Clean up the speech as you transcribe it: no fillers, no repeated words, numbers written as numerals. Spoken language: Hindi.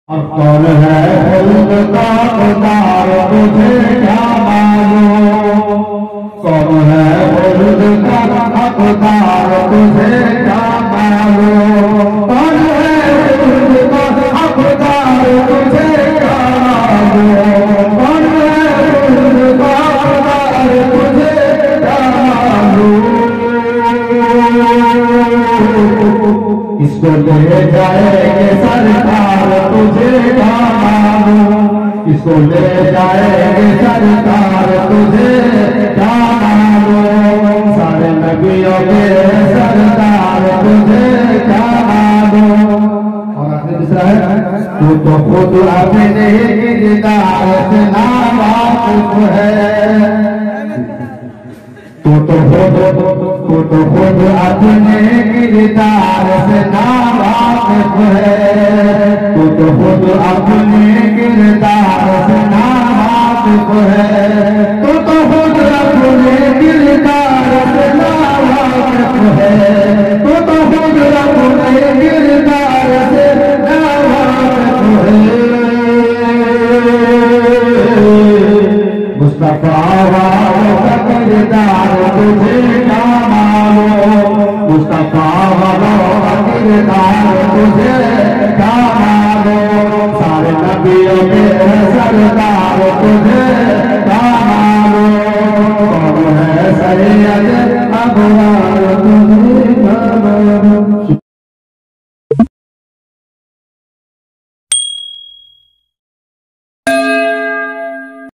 अब कौन है खुद का उतार तुझे क्या मालूम, कौन है खुद का उतार तुझे क्या मालूम, कौन है खुद का उतार तुझे क्या मालूम, कौन है खुद का उतार तुझे क्या मालूम। इसको ले जाएंगे सरकार तुझे क्या मालूम, इसको ले जाएंगे सरकार तुझे क्या मालूम, सारे नबियों के सरकार तुझे क्या मालूम। और आखिरी दूसरा है तू तो खुद अपने किरदार से नावाकिफ है, तू तो खुद अपने किरदार से नावाकिफ है, तू तो खुद अपने किरदार से नावाकिफ है, तू तो खुद अपने किरदार से नावाकिफ है, तू तो खुद अपने किरदार से नावाकिफ है। मुस्तफा वाला किरदार तुझे क्या मालूम, मुस्तफा वाला किरदार तुझे क्या मालूम, सारे नबियों के सरदार तुझे क्या मालूम, कौन है सैयद अबरार तुझे